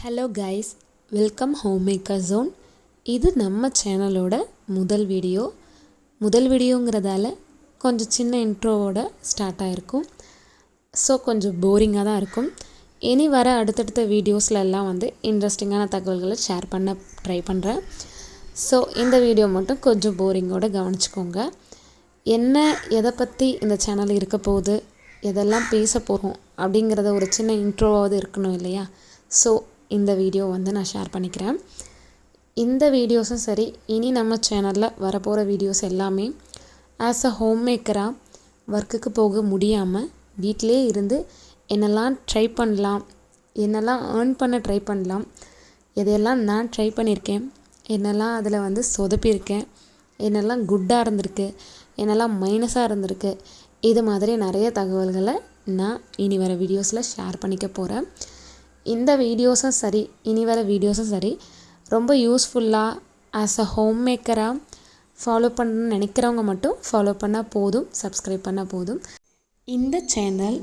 Hello guys, welcome home maker zone. இது நம்ம சேனலோட முதல் வீடியோங்கிறதால கொஞ்சம் சின்ன இன்ட்ரோவோட ஸ்டார்ட் ஆகிருக்கும். ஸோ கொஞ்சம் போரிங்காக தான் இருக்கும். இனி வர அடுத்தடுத்த வீடியோஸில் எல்லாம் இன்ட்ரெஸ்டிங்கான தகவல்களை ஷேர் பண்ண ட்ரை பண்ணுறேன். ஸோ இந்த வீடியோ மட்டும் கொஞ்சம் போரிங்கோடு கவனிச்சுக்கோங்க. எதை பற்றி இந்த சேனல் இருக்க போகுது, எதெல்லாம் பேச போகிறோம் அப்படிங்கிறத ஒரு சின்ன இன்ட்ரோவாவது இருக்கணும் இல்லையா? ஸோ இந்த வீடியோ நான் ஷேர் பண்ணிக்கிறேன். இந்த வீடியோஸும் சரி, இனி நம்ம சேனலில் வரப்போகிற வீடியோஸ் எல்லாமே ஆஸ் அ ஹோம் மேக்கராக ஒர்க்குக்கு போக முடியாமல் வீட்டிலே இருந்து என்னெல்லாம் ட்ரை பண்ணலாம், என்னெல்லாம் ஏர்ன் பண்ண ட்ரை பண்ணலாம், எதையெல்லாம் நான் ட்ரை பண்ணியிருக்கேன், என்னெல்லாம் அதில் சொதப்பியிருக்கேன், என்னெல்லாம் குட்டாக இருந்திருக்கு, என்னெல்லாம் மைனஸாக இருந்திருக்கு, இது மாதிரி நிறைய தகவல்களை நான் இனி வர வீடியோஸில் ஷேர் பண்ணிக்க போகிறேன். இந்த வீடியோஸும் சரி, இனி வர வீடியோஸும் சரி, ரொம்ப யூஸ்ஃபுல்லாக ஆஸ் அ ஹோம் மேக்கராக ஃபாலோ பண்ணணும்னு நினைக்கிறவங்க மட்டும் ஃபாலோ பண்ணால் போதும், சப்ஸ்கிரைப் பண்ணால் போதும். இந்த சேனல்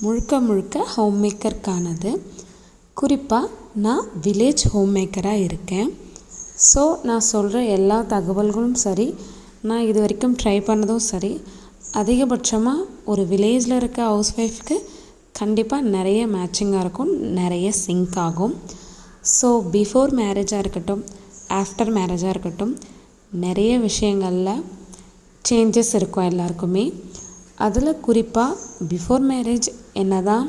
முழுக்க ஹோம் மேக்கருக்கானது. குறிப்பாக நான் வில்லேஜ் ஹோம் மேக்கராக இருக்கேன். ஸோ நான் சொல்கிற எல்லா தகவல்களும் சரி, நான் இது வரைக்கும் ட்ரை பண்ணதும் சரி, அதிகபட்சமாக ஒரு வில்லேஜில் இருக்க ஹவுஸ் ஒய்ஃப்க்கு கண்டிப்பாக நிறைய மேட்சிங்காக இருக்கும், நிறைய சிங்க் ஆகும். ஸோ பிஃபோர் மேரேஜாக இருக்கட்டும், ஆஃப்டர் மேரேஜாக இருக்கட்டும், நிறைய விஷயங்களில் சேஞ்சஸ் இருக்கும் எல்லாருக்குமே. அதில் குறிப்பாக பிஃபோர் மேரேஜ் என்ன தான்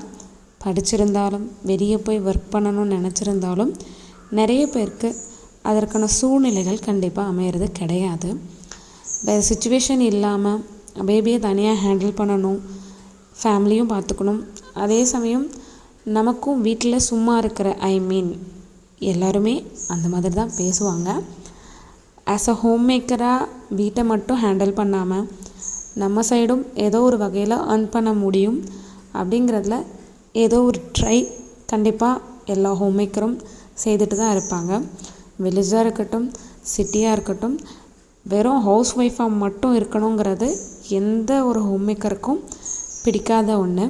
படிச்சிருந்தாலும், வெளியே போய் ஒர்க் பண்ணணும்னு நினச்சிருந்தாலும், நிறைய பேருக்கு அதற்கான சூழ்நிலைகள் கண்டிப்பாக அமையிறது கிடையாது. வேறு சுச்சுவேஷன் இல்லாமல் பேபியை தனியாக ஹேண்டில் பண்ணணும், ஃபேமிலியும் பார்த்துக்கணும், அதே சமயம் நமக்கும் வீட்டில் சும்மா இருக்கிற எல்லாருமே அந்த மாதிரி தான் பேசுவாங்க. ஆஸ் அ ஹோம் மேக்கராக வீட்டை மட்டும் ஹேண்டில் பண்ணாமல் நம்ம சைடும் ஏதோ ஒரு வகையில் ஏர்ன் பண்ண முடியும் அப்படிங்கிறதுல ஏதோ ஒரு ட்ரை கண்டிப்பாக எல்லா ஹோம் மேக்கரும் செய்துட்டு தான் இருப்பாங்க. வில்லேஜாக இருக்கட்டும், சிட்டியாக இருக்கட்டும், வெறும் ஹவுஸ் ஒய்ஃபாக மட்டும் இருக்கணுங்கிறது எந்த ஒரு ஹோம் மேக்கருக்கும் பிடிக்காத ஒன்று.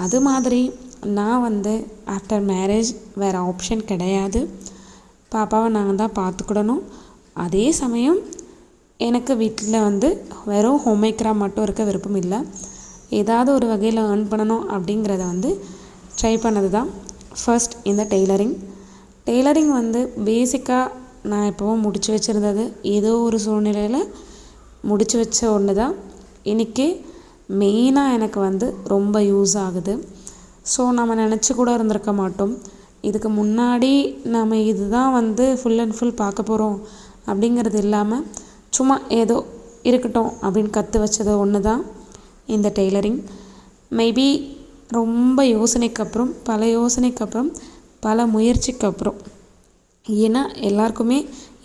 அது மாதிரி நான் ஆஃப்டர் மேரேஜ் வேறு ஆப்ஷன் கிடையாது. பாப்பாவை நாங்கள் தான் பார்த்துக்கிடணும். அதே சமயம் எனக்கு வீட்டில் வெறும் ஹோம் மேக்கராக மட்டும் இருக்க விருப்பம் இல்லை. ஏதாவது ஒரு வகையில் ஏர்ன் பண்ணணும் அப்படிங்கிறத ட்ரை பண்ணது தான் ஃபர்ஸ்ட் இந்த டெய்லரிங் பேசிக்காக நான் எப்போவும் முடித்து வச்சுருந்தது, ஏதோ ஒரு சூழ்நிலையில் முடித்து வச்ச ஒன்று தான் இன்றைக்கி மெயினாக எனக்கு ரொம்ப யூஸ் ஆகுது. ஸோ நம்ம நினச்சி கூட இருந்திருக்க மாட்டோம், இதுக்கு முன்னாடி நம்ம இது தான் ஃபுல் அண்ட் ஃபுல் பார்க்க போகிறோம் அப்படிங்கிறது இல்லாமல் சும்மா ஏதோ இருக்கட்டும் அப்படின்னு கற்று வச்சது ஒன்று தான் இந்த டெய்லரிங். மேபி ரொம்ப யோசனைக்கு அப்புறம் பல முயற்சிக்கு அப்புறம், ஏன்னா எல்லாருக்குமே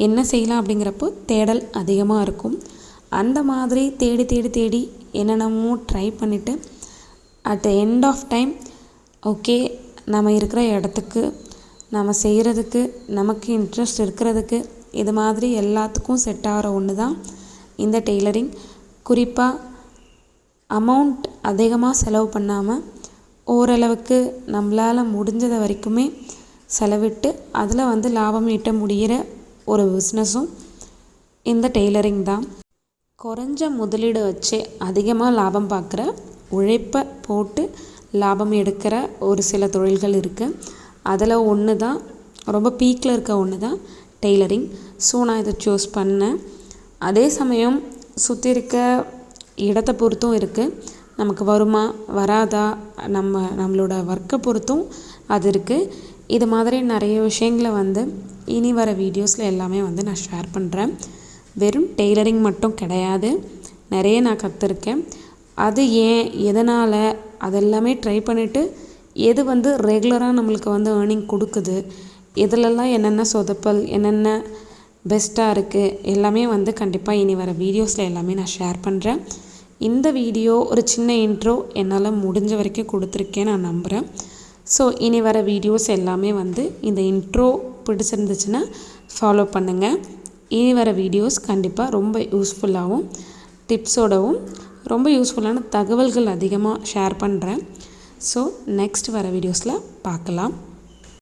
என்ன செய்யலாம் அப்படிங்கிறப்போ தேடல் அதிகமாக இருக்கும். அந்த மாதிரி தேடி என்னென்னமோ ட்ரை பண்ணிவிட்டு at the end of time okay, நம்ம இருக்கிற இடத்துக்கு, நம்ம செய்கிறதுக்கு, நமக்கு இன்ட்ரெஸ்ட் இருக்கிறதுக்கு, இது மாதிரி எல்லாத்துக்கும் செட் ஆகிற ஒன்று தான் இந்த டெய்லரிங். குறிப்பாக அமௌண்ட் அதிகமாக செலவு பண்ணாமல் ஓரளவுக்கு நம்மளால் முடிஞ்சது வரைக்குமே செலவிட்டு அதில் லாபம் ஈட்ட முடிகிற ஒரு பிஸ்னஸும் இந்த டெய்லரிங் தான். குறைஞ்ச முதலீடு வச்சு அதிகமாக லாபம் பார்க்குற, உழைப்பை போட்டு லாபம் எடுக்கிற ஒரு சில தொழில்கள் இருக்குது. அதில் ஒன்று தான், ரொம்ப பீக்கில் இருக்க ஒன்று தான் டெய்லரிங். ஸோ நான் இதை சூஸ் பண்ணேன். அதே சமயம் சுற்றி இருக்க இடத்தை பொறுத்தும் இருக்குது, நமக்கு வருமா வராதா, நம்மளோட ஒர்க்கை பொறுத்தும் அது இருக்குது. இது மாதிரி நிறைய விஷயங்களை இனி வர வீடியோஸில் எல்லாமே நான் ஷேர் பண்ணுறேன். வெறும் டெய்லரிங் மட்டும் கிடையாது, நிறைய நான் கற்றுருக்கேன். அது ஏன், எதனால், அதெல்லாமே ட்ரை பண்ணிவிட்டு எது ரெகுலராக நம்மளுக்கு ஏர்னிங் கொடுக்குது, எதுலெல்லாம் என்னென்ன சொதப்பல், என்னென்ன பெஸ்ட்டாக இருக்குது, எல்லாமே கண்டிப்பாக இனி வர வீடியோஸில் எல்லாமே நான் ஷேர் பண்ணுறேன். இந்த வீடியோ ஒரு சின்ன இன்ட்ரோ என்னால் முடிஞ்ச வரைக்கும் கொடுத்துருக்கேன் நான் நம்புகிறேன். ஸோ இனி வர வீடியோஸ் எல்லாமே இந்த இன்ட்ரோ பிடிச்சிருந்துச்சுன்னா ஃபாலோ பண்ணுங்கள். இனி வர வீடியோஸ் கண்டிப்பாக ரொம்ப யூஸ்ஃபுல்லாகவும் டிப்ஸோடவும் ரொம்ப யூஸ்ஃபுல்லான தகவல்கள் அதிகமாக ஷேர் பண்ணுறேன். ஸோ நெக்ஸ்ட் வர வீடியோஸில் பார்க்கலாம்.